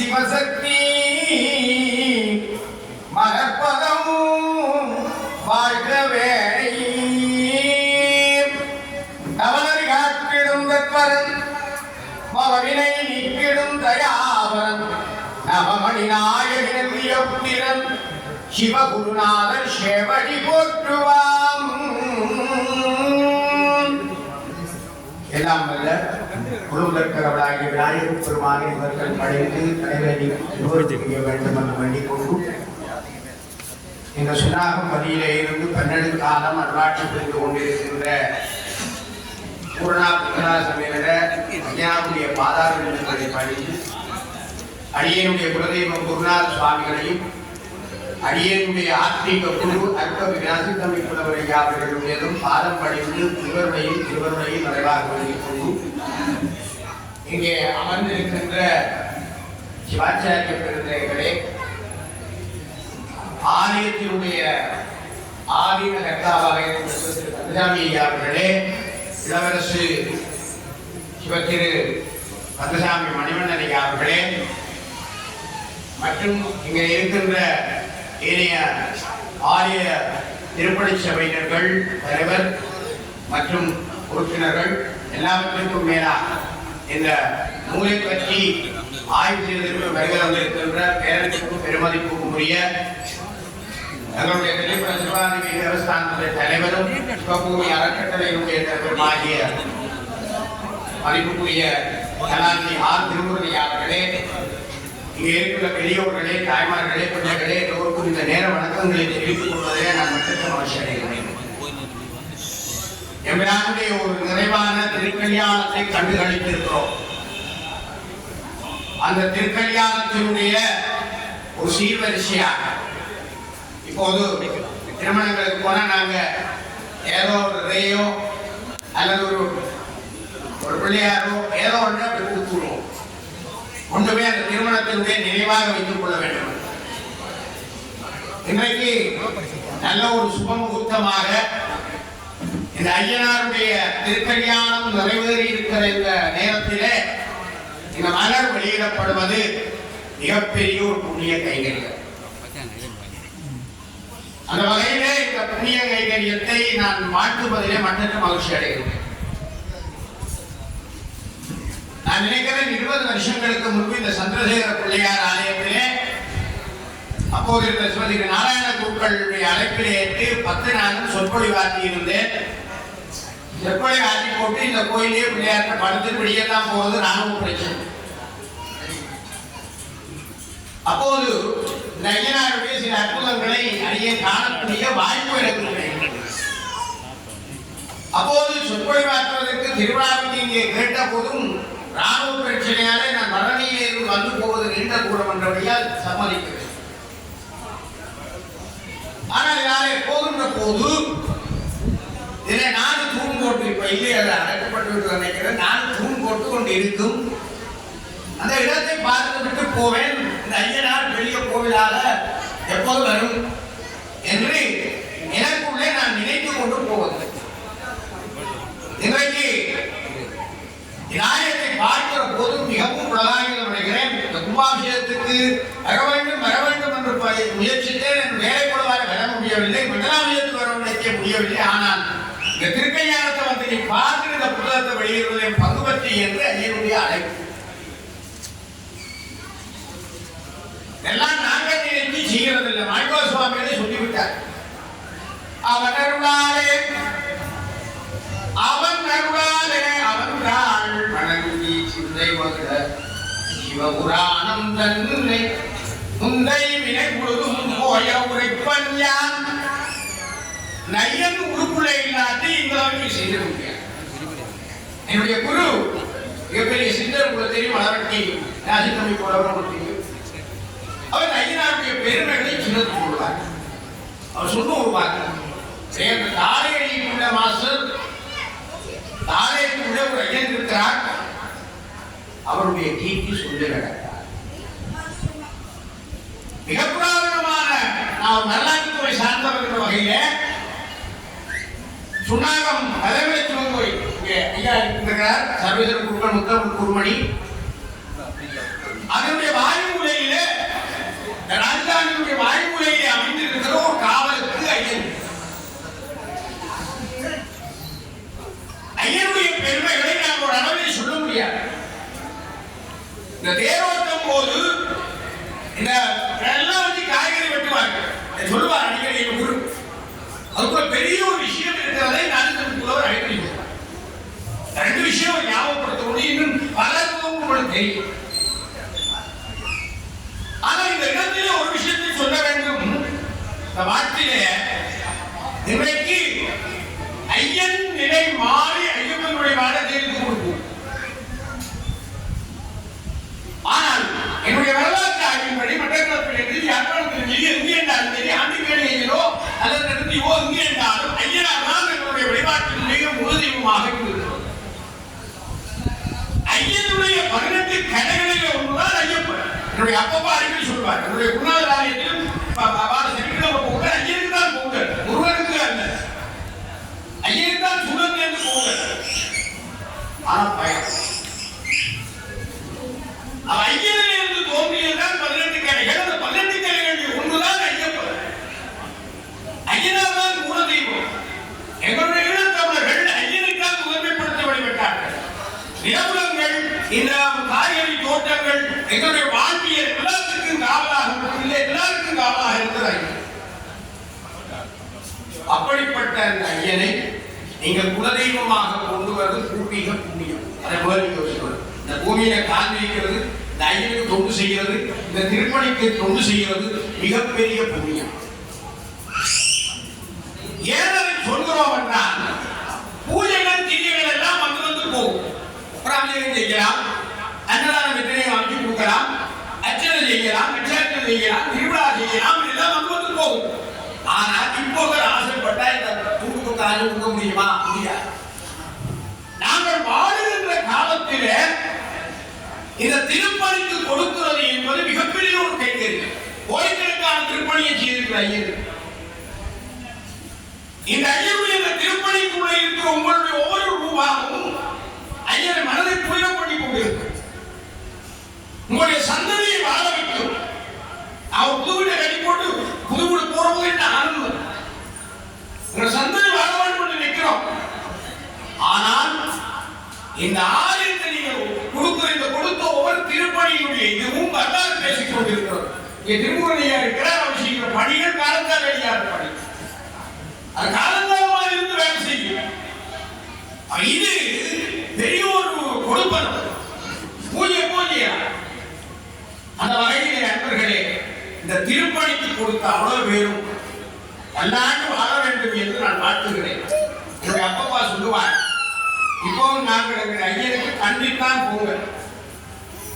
சிவசக்தி மலர்பதம் வாழ்கவே தவறு காட்டிடும் தத்வரன் மவவினை நீக்கிடும் தயாவரன் நவமணி நாயகன் வியப்புத்திரன் சிவகுருநாதர் சேவடி போற்றுவாம். எல்லாம் வல்ல குழுவிற்கிறவர்களாகிய விநாயகர் பெருமானை இவர்கள் படைத்து தலைவரை செய்ய வேண்டும் என்று வேண்டிக் கொண்டு இந்த சுனாகம் வழியிலே இருந்து 12 காலம் அருளாட்சி புரிந்து கொண்டிருக்கின்ற பூர்ணா புத்தரா சமேத ஐயாவுடைய பாதாரங்களை படித்து அடியனுடைய குலதெய்வம் குருநாத சுவாமிகளையும் அடியனுடைய ஆத்மீக குழு அற்ப விநாசி தமிழ் புலவரையா அவர்களுடையதும் பாதம் படித்து திருவருளையும் நிறைவாக வேண்டிக் கொண்டு இங்கே அமர்ந்திருக்கின்ற சிவாச்சாரிய பெருந்தகைகளே, ஆலயத்தினுடைய ஆதீன கர்த்தாவாக இருந்த கந்தசாமி ஐயா அவர்களே, இளவரசு சிவத்திரு கந்தசாமி மணிவண்ணன் ஐயா அவர்களே மற்றும் இங்கே இருக்கின்ற ஏனைய ஆலய திருப்பணி சபையினர்கள், தலைவர் மற்றும் உறுப்பினர்கள், எல்லாவற்றிற்கும் மேலாக இந்த நூலை பற்றி ஆய்வு செய்வதற்கு வருகை வந்திருக்கின்ற பேரனுக்கும் பெருமதிப்புக்கும் உரிய எங்களுடைய திரைப்பட சிவானந்தி தேவஸ்தானத்துடைய தலைவரும் சிவபூமி அறக்கட்டளையினுடைய தலைவருமாகிய மதிப்புக்குரிய கலாநிதி ஆர் திருமுருகன் அவர்களே, இங்கே இருக்கிற பெரியோர்களே, தாய்மார்களே, பிள்ளைகளே, எல்லோருக்கும் இந்த நேர வணக்கங்களை தெரிவித்துக் கொள்வதிலே நான் மட்டும் அவசியம். எம்மையாருடைய ஒரு நிறைவான திருக்கல்யாணத்தை கண்டுகளித்திருக்கிறோம். அந்த திருக்கல்யாணத்தினுடைய ஒரு சீர்வரிசையாக இப்போது திருமணங்களுக்கு போனா நாங்க ஏதோ ஒரு ரேயோ அல்லது ஒரு பிள்ளையாரோ ஏதோ ஒன்று கொடுத்துருவோம். ஒன்றுமே அந்த திருமணத்தினுடைய நினைவாக வைத்துக் கொள்ள வேண்டும். இன்றைக்கு நல்ல ஒரு சுபமுகூர்த்தமாக இந்த ஐயனாருடைய திருக்கல்யாணம் நிறைவேறி இருக்கிற இந்த நேரத்திலே இந்த மலர் வெளியிடப்படுவது மிகப்பெரிய ஒரு புண்ணிய கைங்கரியம். அந்த வகையிலே இந்த புண்ணிய கைங்கரியத்தை நான் மாற்றுவதிலே மற்ற மகிழ்ச்சி அடைகிறேன். நான் நினைக்கிறேன் 20 வருஷங்களுக்கு முன்பு இந்த சந்திரசேகர பிள்ளையார் ஆலயத்திலே அப்போது இருந்த ஸ்ரீமதி நாராயண குருக்களுடைய அழைப்பிலே ஏற்று 10 நாளும் சொற்பொழிவாற்றி இருந்தேன். சொற்பொழிவு ஆற்றி போட்டு இந்த கோயிலே பிள்ளையார்ட்ட படுத்து வெளியெல்லாம் போவது நானும் பிரச்சனை. அப்போது இந்த ஐயனாருடைய சில அற்புதங்களை அறிய காணக்கூடிய வாய்ப்பு எனக்கு கிடைக்கிறது. அப்போது சொற்பொழிவாற்றுவதற்கு திருவிழாவுக்கு இங்கே கேட்ட போதும் ராணுவ பிரச்சனையாலே நான் மரணியிலே இருந்து வந்து போவது நீண்ட கூடம் என்றபடியால் சம்மதிக்கிறேன். ஆனால் யாரே போகின்ற போது இதிலே நானும் தூண் போட்டு இப்ப இல்லை அதை அடக்கப்பட்டு நினைக்கிறேன். நானும் தூண் போட்டு கொண்டு இருக்கும் அந்த இடத்தை பார்த்து விட்டு போவேன். இந்த ஐயனார் பெரிய கோவிலாக எப்போது வரும் என்று எனக்குள்ளே நான் நினைத்து கொண்டு போவது. இன்றைக்கு ஆலயத்தை பார்க்கிற போது மிகவும் உலகாக நினைக்கிறேன். இந்த கும்பாபிஷேகத்துக்கு வர வேண்டும் என்று முயற்சித்தேன். என் வேலைப்படுவார வர முடியவில்லை, மண்டலாபிஷேகத்துக்கு வர நினைக்க முடியவில்லை. ஆனால் இந்த திருக்கல்யாணத்தை வந்து நீ பார்த்து இந்த புத்தகத்தை வெளியிடுவதை பங்கு பற்றி என்று ஐயனுடைய அழைப்பு. எல்லாம் நாங்கள் நினைத்து செய்கிறதில்லை. மாய்கோ சுவாமிகளை சொல்லிவிட்டார். அவன் அருளாலே அவன் வணங்கி சிந்தை மகிழ சிவபுராணம் தன்னை முந்தை வினை முழுதும் போய உரைப்பன் யான் நையன் உறுப்புலை இல்லாது இந்த செய்ய முடியாது. என்னுடைய குரு மிகப்பெரிய சிந்தர் குலத்தையும் வளர்த்தி ராஜித்தமை போலவரும் தெரியும். அவர் ஐயனாருடைய பெருமைகளை சின்னத்து கொள்வார். அவர் சொன்ன ஒரு வாக்கு தாரையடியுள்ள மாஸ்டர் தாரையுள்ள ஒரு ஐயன் இருக்கிறார். அவருடைய கீர்த்தி சொல்லி நடக்கிறார். மிக புராதனமான நாம் வரலாற்றுத்துறை சார்ந்தவர் என்ற வகையில சுண்ணாகம் தலைமை சிவங்கோய் ஐயா இருக்கிறார். சர்வேஸ்வர குருக்கள் முத்தமிழ் குருமணி அதனுடைய வாயு செய்யும் போது இந்த எல்லாம் வச்சு காய்கறி வெட்டுவாங்க. சொல்லுவார் அடிக்கடி எங்க குரு. அதுக்குள்ள பெரிய ஒரு விஷயம் இருக்கிறதை நான் ஒரு அடிக்கடி ரெண்டு விஷயம் ஞாபகப்படுத்த முடியும். இன்னும் பலருக்கும் உங்களுக்கு தெரியும். ஆனா இந்த இடத்திலே ஒரு விஷயத்தை சொல்ல வேண்டும். இந்த வார்த்தையிலே இன்றைக்கு ஐயன் நிலை மாறி ஐயப்பனுடைய வாடகைக்கு கொடுக்கும். ஆனால் என்னுடைய வரலாற்று ஆய்வின்படி மட்டக்களப்பிலிருந்து யாழ்ப்பாணத்திலிருந்து எங்கே என்றாலும் சரி ஆண்டிவேலையிலோ அல்லது நிறுத்தியோ எங்கே என்றாலும் ஐயனார் தான் என்னுடைய வழிபாட்டில் மிக உறுதியுமாக இருக்கிறது. ஐயனுடைய 18 கடைகளில் ஒன்றுதான் ஐயப்பன். என்னுடைய அப்பப்பா அடிக்கடி சொல்வார். என்னுடைய குருநாதர் ஆலயத்திலும் சனிக்கிழமை பொங்கல் ஐயனுக்கு தான் பொங்கல், முருகனுக்கு அல்ல. ஐயனுக்கு தான் சுழல் என்று பொங்கல். ஆனா பயம் ஐயனில் இருந்து தோன்றியதுதான் 18 கடைகள். அந்த 18 கடைகளில் ஒன்றுதான் ஐயப்பன். ஐயனார் தான் மூல தெய்வம். எங்களுடைய ஈழத்தமிழர்கள் ஐயனுக்காக முதன்மைப்படுத்த வழிபட்டார்கள். நிலவுலங்கள், இந்த காய்கறி தோட்டங்கள் எங்களுடைய வாழ்வியல் எல்லாத்துக்கும் காவலாக இல்லை, எல்லாருக்கும் காவலாக இருக்கிறார். அப்படிப்பட்ட அந்த ஐயனை நீங்கள் குலதெய்வமாக கொண்டு வருவது பூர்வீக புண்ணியம். அதை முதலில் இந்த பூமியில கால் வைக்கிறது, இந்த ஐயனுக்கு தொண்டு செய்கிறது, இந்த திருப்பணிக்கு தொண்டு செய்கிறது மிகப்பெரிய புண்ணியம். ஏன் அதை சொல்கிறோம் என்றால் பூஜைகள் தீஜைகள் எல்லாம் வந்து வந்து போகும். பிராமணியம் செய்யலாம், அன்னதானம் வித்திரையும் அமைச்சு கொடுக்கலாம், அர்ச்சனை செய்யலாம், நட்சத்திரம் செய்யலாம், திருவிழா செய்யலாம், எல்லாம் வந்து வந்து போகும். ஆனால் இப்போது ஆசைப்பட்டா இந்த தூக்கு காலம் கொடுக்க முடியுமா? முடியாது. நாங்கள் வாழுகின்ற காலத்திலே இந்த திருப்பணிக்கு கொடுக்கிறது என்பது மிகப்பெரிய ஒரு கைங்கறி. கோயில்களுக்கான திருப்பணியை செய்திருக்கிற ஐயர். இந்த ஐயருடைய இந்த திருப்பணிக்குள்ள இருக்கிற உங்களுடைய ஒவ்வொரு ரூபாவும் ஐயரை மனதை புரிதம் பண்ணி கொண்டிருக்கு. உங்களுடைய சந்ததியை வாழ வைக்கும். அவர் புது வீட்டை கட்டி போட்டு புது வீடு போறபோது என்ன ஆனந்தம். உங்க சந்ததி வாழ வேண்டும் என்று நிற்கிறோம். ஆனால் இந்த ஆலயத்தை நீங்கள் கொடுக்கிற இந்த கொடுத்த ஒவ்வொரு திருப்பணியுடைய இதுவும் வரலாறு பேசிக் கொண்டிருக்கிறோம். இங்கே திருமுறையா இருக்கிறார். அவர் செய்கிற பணிகள் காலத்தால் வெளியாக பணி. அது காலங்காலமாக இருந்து வேலை செய்யும். இது பெரிய ஒரு கொடுப்பது. பூஜையா அந்த வகையிலே நண்பர்களே, இந்த திருப்பணிக்கு கொடுத்த அவ்வளவு பேரும் எல்லாண்டு வாழ வேண்டும் என்று நான் வாழ்த்துகிறேன். என்னுடைய அப்பப்பா சொல்லுவார், இப்போவும் நாங்கள் எங்கள் ஐயனுக்கு கண்டித்தான் போங்க.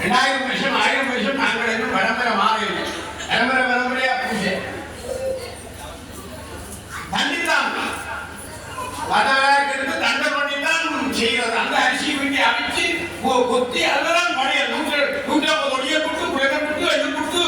2000 வருஷம் 1000 வருஷம் நாங்கள் இன்னும் பரம்பரை மாறவில்லை. பரம்பரையா பூஜை கண்டித்தான் வடவராக்கு தண்டை பண்ணித்தான் செய்கிறது. அந்த அரிசி வீட்டி அவிச்சு கொத்தி அதெல்லாம் பழைய 150 ஒடிய கொடுத்து குழந்தை கொடுத்து எள்ளு கொடுத்து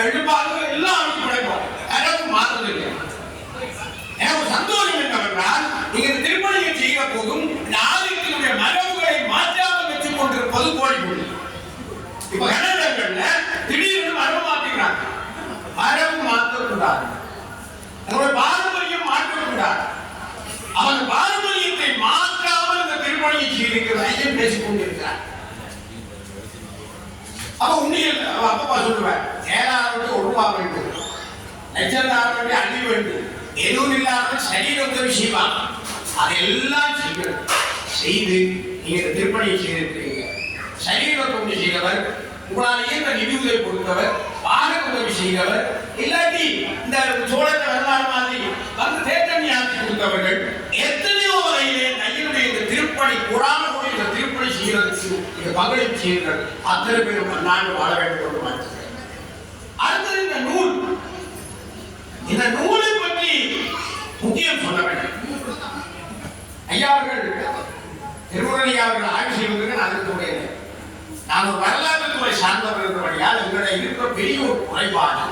எழுப்பாக எல்லாம் அவிச்சு படைப்போம். யாரும் மாறுவதில்லை. எனக்கு சந்தோஷம் என்னவென்றால் நீங்க திருப்பணியை செய்கிற போதும் ஆலயத்தினுடைய மரபுகளை மாற்றாமல் வச்சுக் கொண்டிருப்பது கோடிக்கொண்டு. இப்ப கன்னடங்கள்ல திடீர்னு மரபு மாற்றிக்கிறாங்க. மரபு மாற்றக்கூடாது. நம்முடைய பாரம்பரியம் மாற்றக்கூடாது. அவன் பாரம்பரியத்தை மாற்றாமல் இந்த திருப்பணியை செய்திருக்கிற ஐயன் பேசிக் கொண்டிருக்கிறார். அப்ப உண்மையில் அப்பப்பா சொல்லுவேன், 7,000 1 ரூபா வேண்டும், லட்சத்தாறு அள்ளி வேண்டும், எதுவும் இல்லாமல் சரீரம் உதவி செய்வான். அதெல்லாம் செய்து நீங்க திருப்பணியை செய்திருக்கிறீங்க. சரீரம் தொண்டு செய்தவர், உங்களாலேயே இந்த நிதி உதவி கொடுத்தவர், வாகன உதவி செய்தவர், இல்லாட்டி இந்த சோழத்தை வரலாறு மாதிரி வந்து தேர்தல் ஆட்சி கொடுத்தவர்கள் எத்தனையோ வரையிலே ஐயனுடைய இந்த திருப்பணி கூடாமல் கூட இந்த திருப்பணி செய்வதற்கு இந்த பங்களிப்பு செய்கிறார்கள். அத்தனை பேரும் பல்லாண்டு வாழ வேண்டும் என்று மாற்றுகிறேன். அடுத்தது இந்த நூல். இந்த நூலை பற்றி முக்கியம் சொல்ல வேண்டும். ஐயா அவர்கள் திருமுறையா அவர்கள் ஆய்வு செய்வதற்கு நான் இருக்கக்கூடிய நான் ஒரு வரலாற்று துறை சார்ந்தவர் இருக்கிறபடியால் எங்களுடைய இருக்கிற பெரிய ஒரு குறைபாடு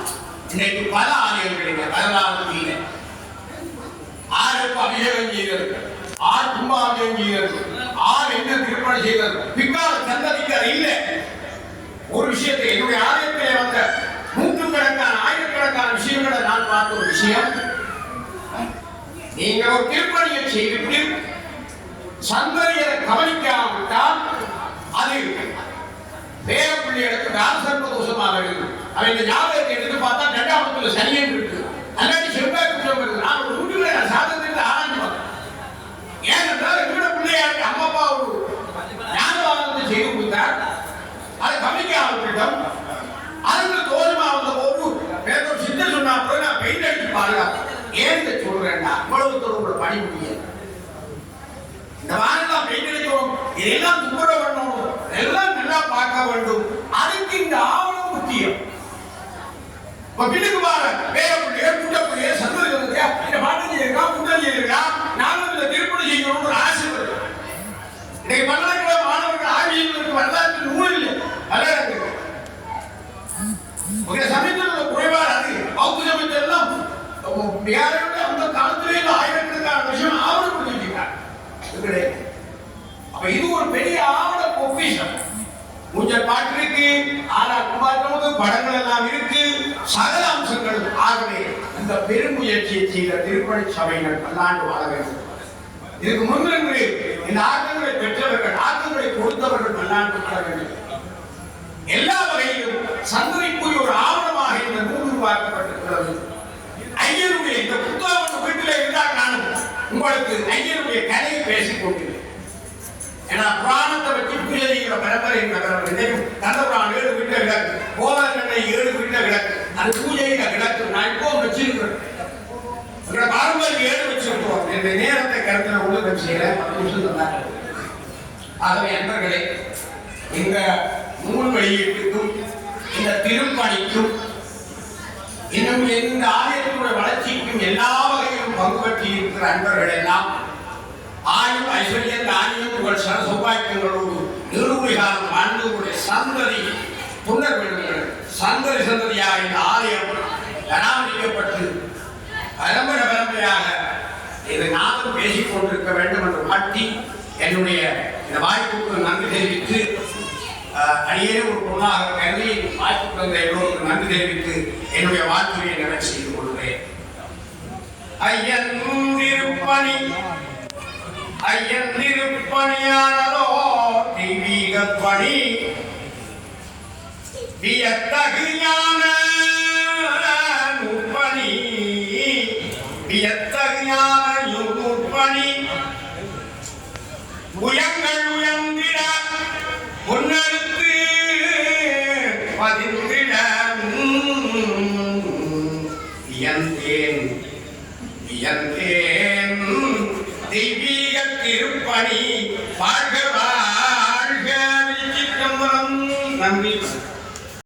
இன்றைக்கு பல ஆலயங்களில் வரலாறு இல்லை. ஆருக்கு அபிஷேகம் செய்தது, ஆர் கும்பாபிஷேகம் செய்தது, ஆர் என்ன திருப்பணி செய்தது, பிற்கால சந்ததிக்கு அது இல்லை. ஒரு விஷயத்தை என்னுடைய ஆலயத்திலே வந்த நூற்றுக்கணக்கான ஆயிரக்கணக்கான விஷயங்களை நான் பார்த்த ஒரு விஷயம், நீங்க ஒரு திருப்பணியை செய்துவிட்டு சந்ததியை கவனிக்காவிட்டால் அது வேற பிள்ளைகளுக்கு ராசர்ப தோஷமாக இருக்கு. அவன் இந்த ஞாபகத்தை எடுத்து பார்த்தா 2ஆம் இடத்துல சனியன் இருக்கு, அல்லாட்டி செவ்வாய் குற்றம் இருக்கு. நான் ஒரு வீட்டுல சாதனத்தை ஆராய்ச்சி பார்த்தேன். ஏனென்றால் எங்களோட பிள்ளையாருக்கு அம்மா அப்பா ஒரு ஞானவாதத்தை செய்து கொடுத்தார். அதை கவனிக்க ஆரம்பிட்டோம். அதுக்கு தோஷமா வந்த போது வேற சித்த சொன்னா கூட நான் பெயிண்ட் அடிச்சு பாதுகாப்பேன். ஏன் சொல்றேன்னா இவ்வளவு தூரம் பணி முடியாது. இந்த வாரம் பெயிண்ட் அடிக்கிறோம், இதெல்லாம் துப்புரவு பண்ணணும், எல்லாம் நல்லா பார்க்க வேண்டும். அதுக்கு இந்த ஆவணம் முக்கியம். வீட்டுக்கு பாரு வேற பிள்ளைய கூட்ட பிள்ளைய சந்தோஷம் இந்த பாட்டு செய்யிருக்கா கூட்டம் செய்யிருக்கா நானும் இந்த திருப்பணி செய்யணும்னு ஒரு ஆசை இருக்கு. இன்னைக்கு பல்கலைக்கழக மாணவர்கள் ஆகியோருக்கு வரலாற்று நூல் இல்லை, நல்லா இருக்கு. சமயத்தில் குறைபாடு அது பௌத்த சமயத்தெல்லாம் அந்த காலத்திலே ஆயிரக்கணக்கான விஷயம் ஆவணப்படுத்தி வச்சிருக்காங்க. அப்ப இது ஒரு பெரிய ஆவண பொக்கிஷம். ஊஞ்சல் பாட்டு இருக்கு, ஆறாம் படங்கள் எல்லாம் இருக்கு, சகல அம்சங்கள். ஆகவே இந்த பெருமுயற்சியை செய்த திருப்பணி சபையினர் பல்லாண்டு வாழ வேண்டும். இதுக்கு முன்னின்று இந்த ஆக்கங்களை பெற்றவர்கள், ஆக்கங்களை கொடுத்தவர்கள் பல்லாண்டு வாழ வேண்டும். எல்லா வகையிலும் சந்ததிக்குரிய ஒரு ஆவணமாக இந்த நூல் உருவாக்கப்பட்டிருக்கிறது. ஐயருடைய இந்த புத்தகம் வீட்டில் இருந்தால் காணும் உங்களுக்கு ஐயருடைய கதையை பேசிக் கொண்டிருக்கிறேன். ஏன்னா புராணத்தை வச்சு பூஜை செய்கிற பரம்பரை கந்தபுராணம் 7 வீட்டை கிடக்கு, கோவலக்கண்ணை 7 வீட்டை கிடக்கு, அது பூஜையில கிடக்கு. நான் இப்போ வச்சிருக்கிறேன், பாரம்பரிய 7 வச்சிருக்கிறோம். இந்த நேரத்தை கருத்துல உள்ள வச்சுக்கிற 10 நிமிஷம் தந்தாங்க. ஆகவே நண்பர்களே, இந்த நூல் வெளியீட்டுக்கும் இந்த திருப்பணிக்கும் இன்னும் இந்த ஆலயத்தினுடைய வளர்ச்சிக்கும் எல்லா வகையிலும் பங்கு பற்றி இருக்கிற அன்பர்கள் எல்லாம் ஆயுள் ஐஸ்வர்யம் தானியம் உங்கள் சௌபாக்கியங்களோடு நீடுமை காலம் வாழ்ந்தவர்களுடைய சந்ததி புனர் விடுங்கள். சந்ததி சந்ததியாக இந்த ஆலயம் பராமரிக்கப்பட்டு பரம்பரையாக இது நாமும் பேசிக் கொண்டிருக்க வேண்டும் என்று மாற்றி என்னுடைய இந்த வாய்ப்புக்கு நன்றி தெரிவித்து அடியே ஒரு பொருளாக கருதி வாய்ப்பு தந்த எல்லோருக்கும் நன்றி தெரிவித்து என்னுடைய வாழ்க்கையை நிறைவு செய்து கொள்கிறேன். ஐயன் திருப்பணியானதோ தெய்வீக பணி வியத்தகு ஞான நூற்பணி, வியத்தகு ஞான நூற்பணி உயங்கள் உயர்ந்திட பொன்னெடுத்து பதிந்திட வியந்தேன் வியந்தேன் தெய்வீக திருப்பணி வாழ்க வாழ்க. நன்றி.